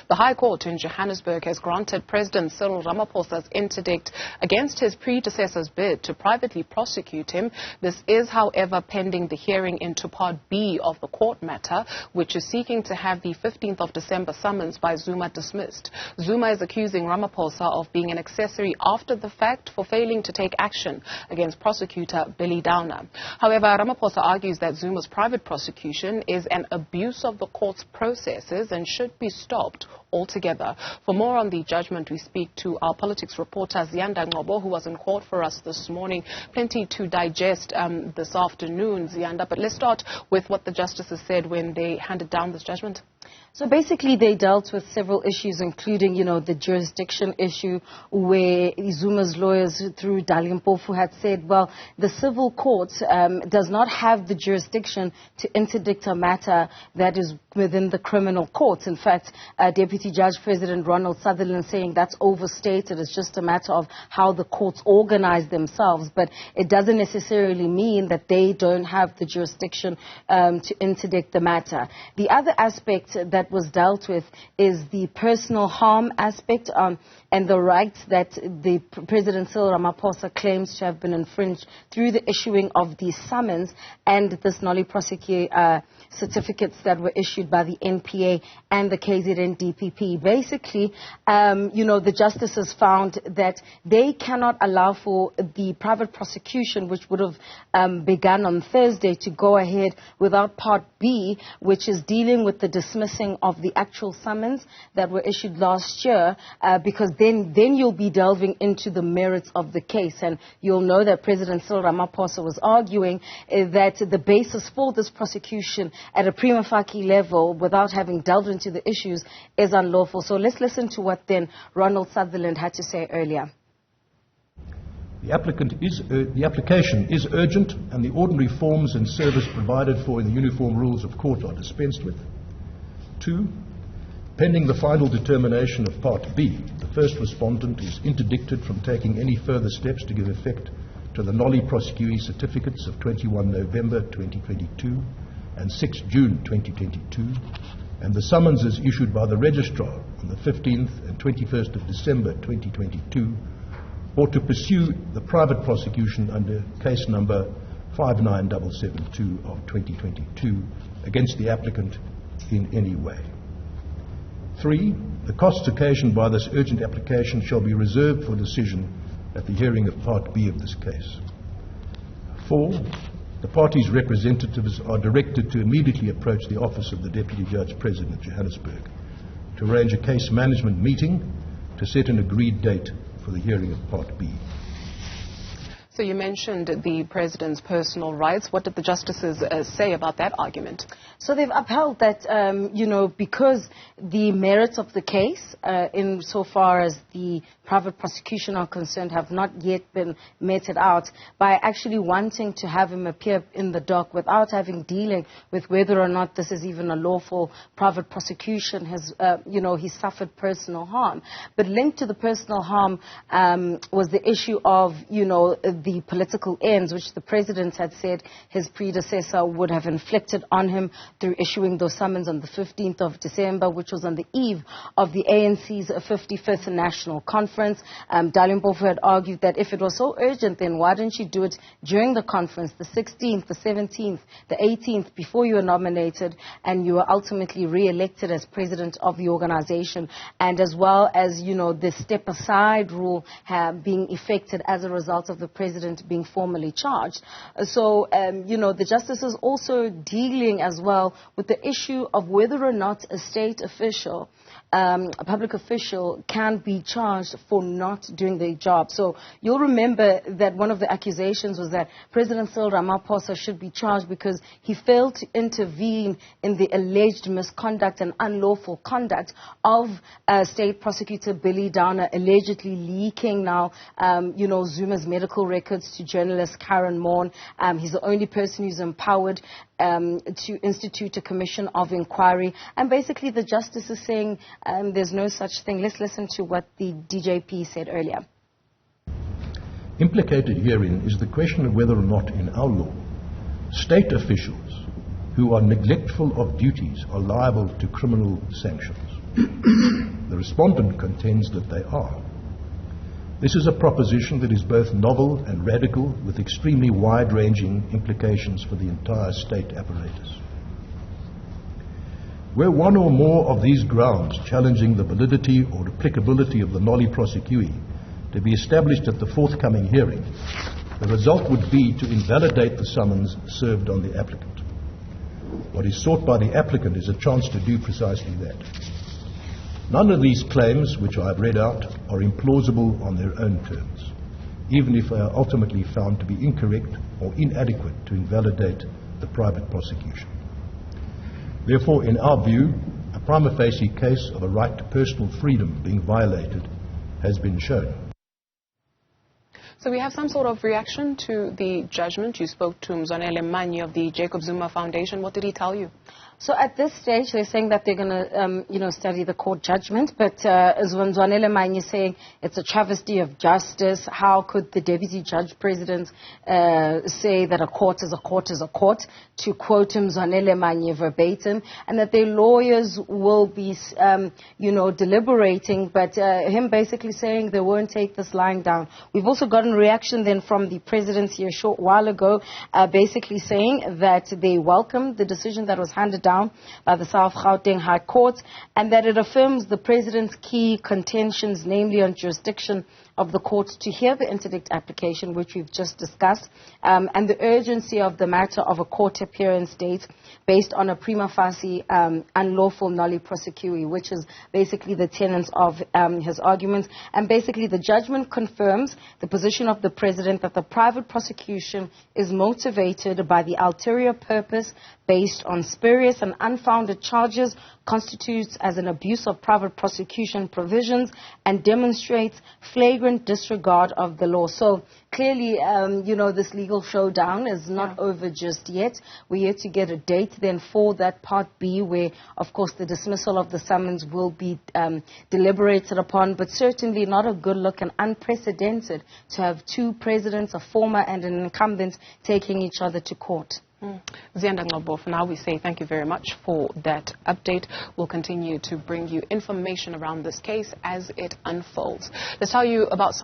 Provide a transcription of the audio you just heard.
The High Court in Johannesburg has granted President Cyril Ramaphosa's interdict against his predecessor's bid to privately prosecute him. This is, however, pending the hearing into Part B of the court matter, which is seeking to have the 15th of December summons by Zuma dismissed. Zuma is accusing Ramaphosa of being an accessory after the fact for failing to take action against prosecutor Billy Downer. However, Ramaphosa argues that Zuma's private prosecution is an abuse of the court's processes and should be stopped altogether. For more on the judgment, we speak to our politics reporter Ziyanda Ngcobo, who was in court for us this morning. Plenty to digest this afternoon, Ziyanda, but let's start with what the justices said when they handed down this judgment. So basically they dealt with several issues, including, the jurisdiction issue, where Zuma's lawyers through Ngcobo had said, well, the civil court does not have the jurisdiction to interdict a matter that is within the criminal courts. In fact, Deputy Judge President Ronald Sutherland saying that's overstated. It's just a matter of how the courts organize themselves, but it doesn't necessarily mean that they don't have the jurisdiction to interdict the matter. The other aspect that was dealt with is the personal harm aspect and the rights that the President Cyril Ramaphosa claims to have been infringed through the issuing of the summons and this nollie prosequi certificates that were issued by the NPA and the KZN DPP. Basically, the justices found that they cannot allow for the private prosecution, which would have begun on Thursday, to go ahead without Part B, which is dealing with the dismissing of the actual summons that were issued last year, because then you'll be delving into the merits of the case. And you'll know that President Cyril Ramaphosa was arguing that the basis for this prosecution at a prima facie level, without having delved into the issues, is unlawful. So let's listen to what then Ronald Sutherland had to say earlier. The application is urgent, and the ordinary forms and service provided for in the Uniform Rules of Court are dispensed with. 2, pending the final determination of Part B, the first respondent is interdicted from taking any further steps to give effect to the nollie prosequi certificates of 21 November 2022 and 6 June 2022, and the summonses issued by the registrar on the 15th and 21st of December 2022, or to pursue the private prosecution under case number 59772 of 2022 against the applicant in any way. 3, the costs occasioned by this urgent application shall be reserved for decision at the hearing of Part B of this case. 4, the parties' representatives are directed to immediately approach the office of the Deputy Judge President Johannesburg to arrange a case management meeting to set an agreed date for the hearing of Part B. So you mentioned the President's personal rights. What did the justices say about that argument? So they've upheld that, because the merits of the case, insofar as the private prosecution are concerned, have not yet been meted out, by actually wanting to have him appear in the dock without having dealing with whether or not this is even a lawful private prosecution, he suffered personal harm. But linked to the personal harm was the issue of, the political ends, which the President had said his predecessor would have inflicted on him through issuing those summons on the 15th of December, which was on the eve of the ANC's 55th National Conference. Ngcobo had argued that if it was so urgent, then why didn't you do it during the conference, the 16th, the 17th, the 18th, before you were nominated and you were ultimately re-elected as president of the organization, and as well as, the step-aside rule being effected as a result of the President being formally charged. So, the justice is also dealing as well with the issue of whether or not a state official, a public official, can be charged for not doing their job. So you'll remember that one of the accusations was that President Cyril Ramaphosa should be charged because he failed to intervene in the alleged misconduct and unlawful conduct of State Prosecutor Billy Downer, allegedly leaking now, Zuma's medical records to journalist Karen Moore. He's the only person who's empowered to institute a commission of inquiry. And basically the justice is saying there's no such thing. Let's listen to what the DJP said earlier. Implicated herein is the question of whether or not in our law state officials who are neglectful of duties are liable to criminal sanctions. respondent contends that they are. This is a proposition that is both novel and radical, with extremely wide-ranging implications for the entire state apparatus. Were one or more of these grounds challenging the validity or applicability of the noli prosecui to be established at the forthcoming hearing, the result would be to invalidate the summons served on the applicant. What is sought by the applicant is a chance to do precisely that. None of these claims, which I have read out, are implausible on their own terms, even if they are ultimately found to be incorrect or inadequate to invalidate the private prosecution. Therefore, in our view, a prima facie case of a right to personal freedom being violated has been shown. So we have some sort of reaction to the judgment. You spoke to Mzwanele Manyi of the Jacob Zuma Foundation. What did he tell you? So at this stage, they're saying that they're going to, study the court judgment. But as Mzwanele Manyi is saying, it's a travesty of justice. How could the deputy judge president say that a court is a court is a court? To quote him, Mzwanele Manyi verbatim, and that their lawyers will be, deliberating. But him basically saying they won't take this lying down. We've also gotten a reaction then from the president here a short while ago, basically saying that they welcome the decision that was handed down by the South Gauteng High Court, and that it affirms the president's key contentions, namely on jurisdiction of the court to hear the interdict application, which we've just discussed, and the urgency of the matter of a court appearance date based on a prima facie unlawful noli prosecui, which is basically the tenets of his arguments. And basically the judgment confirms the position of the president that the private prosecution is motivated by the ulterior purpose based on spurious and unfounded charges, constitutes as an abuse of private prosecution provisions, and demonstrates flagrant disregard of the law. So clearly, this legal showdown is not over just yet. We're yet to get a date then for that Part B, where, of course, the dismissal of the summons will be deliberated upon, but certainly not a good look and unprecedented to have two presidents, a former and an incumbent, taking each other to court. Ziyanda, Ngcobo, for now we say thank you very much for that update. We'll continue to bring you information around this case as it unfolds. Let's tell you about